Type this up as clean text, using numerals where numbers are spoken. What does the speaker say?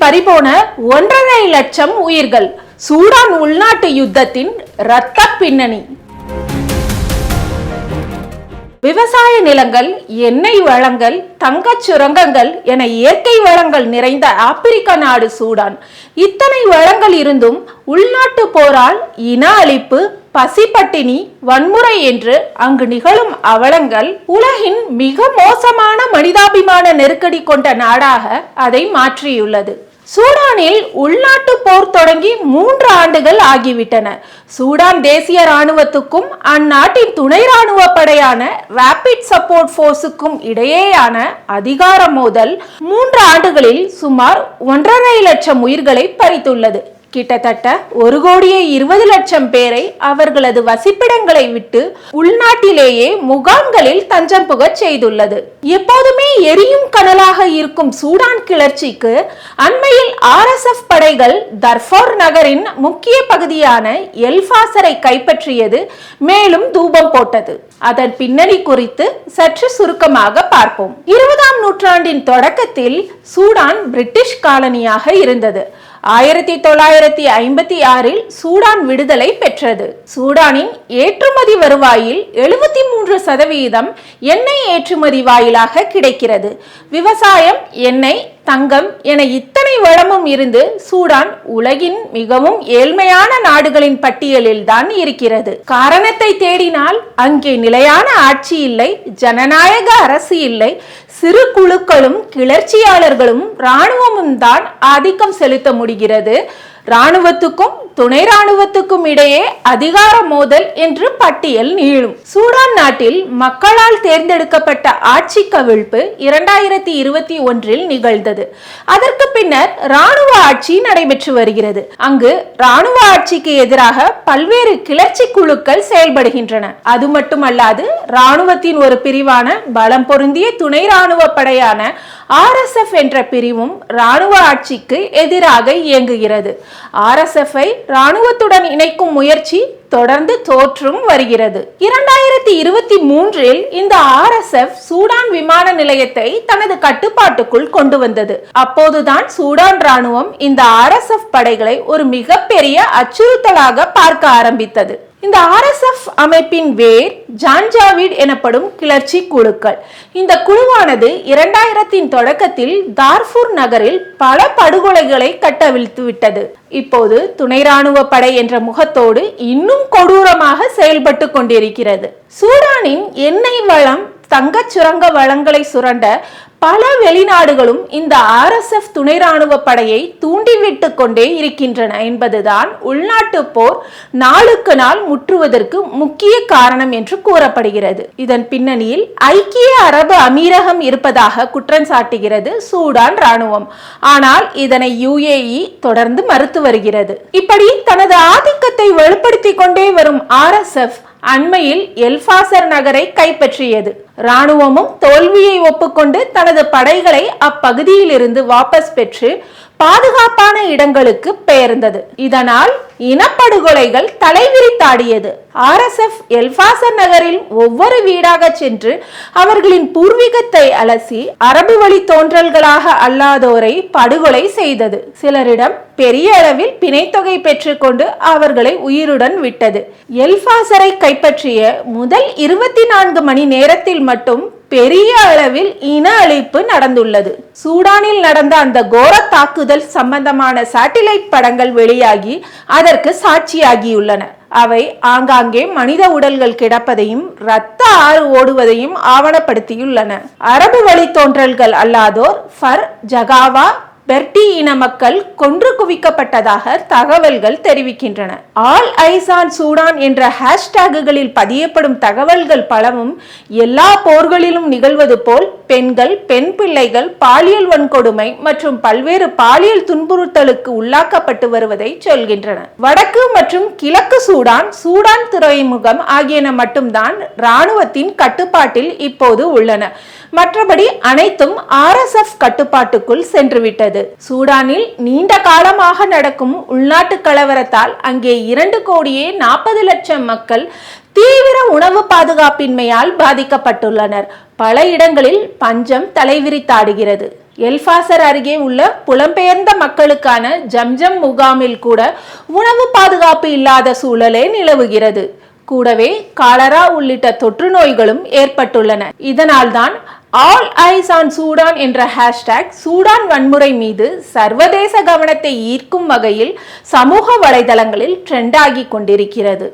பறிபோன 1.5 லட்சம் உயிர்கள். சூடான் உள்நாட்டு யுத்தத்தின் இரத்த பின்னணி. விவசாய நிலங்கள், எண்ணெய் வளங்கள், தங்கச் சுரங்கங்கள் என இயற்கை வளங்கள் நிறைந்த ஆப்பிரிக்க நாடு சூடான். இத்தனை வளங்கள் இருந்தும் உள்நாட்டு போரால் இன அழிப்பு, பசிப்பட்டினி, வன்முறை என்று அங்கு நிகழும் அவலங்கள் உலகின் மிக மோசமான மனிதாபிமான நெருக்கடி கொண்ட நாடாக அதை மாற்றியுள்ளது. சூடானில் உள்நாட்டு போர் தொடங்கி 3 ஆண்டுகள் ஆகிவிட்டன. சூடான் தேசிய இராணுவத்துக்கும் அந்நாட்டின் துணை இராணுவ படையான ராபிட் சப்போர்ட் போர்ஸுக்கும் இடையேயான அதிகார மோதல் 3 ஆண்டுகளில் சுமார் 1.5 லட்சம் உயிர்களை பறித்துள்ளது. கிட்டத்தட்ட 1,20,00,000 பேரை அவர்களது வசிப்பிடங்களை விட்டு உள்நாட்டிலேயே முகாம்களில் தஞ்சம் புகச் செய்துள்ளது. எப்போதுமே எரியும் கனலாக இருக்கும் சூடான் கிளர்ச்சிக்கு அண்மையில் RSF படைகள் தர்ஃபோர் நகரின் முக்கிய பகுதியான எல்பாசரை கைப்பற்றியது மேலும் தூபம் போட்டது. அதன் பின்னணி குறித்து சற்று சுருக்கமாக பார்ப்போம். 20ஆம் நூற்றாண்டின் தொடக்கத்தில் சூடான் பிரிட்டிஷ் காலனியாக இருந்தது. 1956இல் சூடான் விடுதலை பெற்றது. சூடானின் ஏற்றுமதி வருவாயில் 73% எண்ணெய் ஏற்றுமதி வாயிலாக கிடைக்கிறது. விவசாயம், எண்ணெய், தங்கம் என இத்தனை வளமும் இருந்து சூடான் உலகின் மிகவும் ஏழ்மையான நாடுகளின் பட்டியலில் தான் இருக்கிறது. காரணத்தை தேடினால் அங்கே நிலையான ஆட்சி இல்லை, ஜனநாயக அரசு இல்லை, சிறு குழுக்களும் கிளர்ச்சியாளர்களும் இராணுவமும் தான் ஆதிக்கம் செலுத்த முடிகிறது. இராணுவத்துக்கும் துணை இராணுவத்துக்கும் இடையே அதிகார மோதல் என்று பட்டியல் நீளும். சூடான் நாட்டில் மக்களால் தேர்ந்தெடுக்கப்பட்ட ஆட்சி கவிழ்ப்பு 2021இல் நிகழ்ந்தது. அதற்கு பின்னர் இராணுவ ஆட்சி நடைபெற்று வருகிறது. அங்கு இராணுவ ஆட்சிக்கு எதிராக பல்வேறு கிளர்ச்சி குழுக்கள் செயல்படுகின்றன. அது மட்டுமல்லாது இராணுவத்தின் ஒரு பிரிவான பலம் பொருந்திய துணை இராணுவ படையான RSF என்ற பிரிவும் இராணுவ ஆட்சிக்கு எதிராக இயங்குகிறது. RSF-ஐ இராணுவத்துடன் இணைக்கும் முயற்சி தொடர்ந்து தோற்றும் வருகிறது. 2023இல் இந்த RSF சூடான் விமான நிலையத்தை தனது கட்டுப்பாட்டுக்குள் கொண்டு வந்தது. அப்போதுதான் சூடான் இராணுவம் இந்த RSF படைகளை ஒரு மிகப்பெரிய அச்சுறுத்தலாக பார்க்க ஆரம்பித்தது. இந்த RSF அமைப்பின் வேர் ஜான்ஜாவிட் எனப்படும் கிளர்ச்சி குழுக்கள். இந்த குழுவானது 2000இன் தொடக்கத்தில் தார்ஃபூர் நகரில் பல படுகொலைகளை கட்டவிழ்த்து விட்டது. இப்போது துணை இராணுவ படை என்ற முகத்தோடு இன்னும் கொடூரமாக செயல்பட்டு கொண்டிருக்கிறது. சூடானின் எண்ணெய் வளம், தங்கச் சுரங்க வளங்களை சுரண்ட பல வெளிநாடுகளும் இந்த RSF துணை இராணுவ படையை தூண்டிவிட்டு கொண்டே இருக்கின்றன என்பதுதான் உள்நாட்டு போர் நாளுக்கு நாள் முற்றுவதற்கு முக்கிய காரணம் என்று கூறப்படுகிறது. இதன் பின்னணியில் ஐக்கிய அரபு அமீரகம் இருப்பதாக குற்றம் சாட்டுகிறது சூடான் இராணுவம். ஆனால் இதனை UAE தொடர்ந்து மறுத்து வருகிறது. இப்படி தனது ஆதிக்கத்தை வெளிப்படுத்திக் கொண்டே வரும் RSF அண்மையில் எல்பாசர் நகரை கைப்பற்றியது. இராணுவமும் தோல்வியை ஒப்புக்கொண்டு தனது படைகளை அப்பகுதியில் இருந்து வாபஸ் பெற்று பாதுகாப்பான இடங்களுக்கு பெயர்ந்தது. இதனால் இனப்படுகொலைகள் தலைவிரித்தாடியது. RSF எல்பாசர் நகரில் ஒவ்வொரு வீடாக சென்று அவர்களின் பூர்வீகத்தை அலசி அரபு வழி தோன்றல்களாக அல்லாதோரை படுகொலை செய்தது. சிலரிடம் பெரிய அளவில் பிணைத்தொகை பெற்றுக்கொண்டு அவர்களை உயிருடன் விட்டது. எல்பாசரை கைப்பற்றிய முதல் 24 மணி நேரத்தில் மட்டும் பெரிய அளவில் இன அழிப்பு நடந்துள்ளது. சூடானில் நடந்த அந்த கோர தாக்குதல் சம்பந்தமான சேட்டிலைட் படங்கள் வெளியாகி அதற்கு சாட்சியாகியுள்ளன. அவை ஆங்காங்கே மனித உடல்கள் கிடப்பதையும் இரத்த ஆறு ஓடுவதையும் ஆவணப்படுத்தியுள்ளன. அரபு வழி தோன்றல்கள் அல்லாதோர் ஃபர், ஜகாவா, பெர்டி இன மக்கள் கொன்று குவிக்கப்பட்டதாக தகவல்கள் தெரிவிக்கின்றன. ஆல் ஐஸ் ஆன் சூடான் என்ற ஹேஷ்டேகுகளில் பதியப்படும் தகவல்கள் பலவும் எல்லா போர்களிலும் நிகழ்வது போல் பெண்கள், பெண் பிள்ளைகள் பாலியல் வன்கொடுமை மற்றும் பல்வேறு பாலியல் துன்புறுத்தலுக்கு உள்ளாக்கப்பட்டு வருவதை சொல்கின்றன. வடக்கு மற்றும் கிழக்கு சூடான், சூடான் துறைமுகம் ஆகியன மட்டும்தான் இராணுவத்தின் கட்டுப்பாட்டில் இப்போது உள்ளன. மற்றபடி அனைத்தும் RSF கட்டுப்பாட்டுக்குள் சென்றுவிட்டது. சூடானில் நீண்ட காலமாக நடக்கும் உள்நாட்டு கலவரத்தால் அங்கே 2,40,00,000 மக்கள் தீவிர உணவு பாதுகாப்பின்மையால் பாதிக்கப்பட்டுள்ளனர். பல இடங்களில் பஞ்சம் தலைவிரித்தாடுகிறது. எல்பாசர் அருகே உள்ள புலம்பெயர்ந்த மக்களுக்கான ஜம்ஜம் முகாமில் கூட உணவு பாதுகாப்பு இல்லாத சூழலே நிலவுகிறது. கூடவே காலரா உள்ளிட்ட தொற்று நோய்களும் ஏற்பட்டுள்ளன. இதனால்தான் ஆல் ஐஸ் ஆன் சூடான் என்ற ஹேஷ்டேக் சூடான் வன்முறை மீது சர்வதேச கவனத்தை ஈர்க்கும் வகையில் சமூக வலைதளங்களில் ட்ரெண்ட் ஆகி கொண்டிருக்கிறது.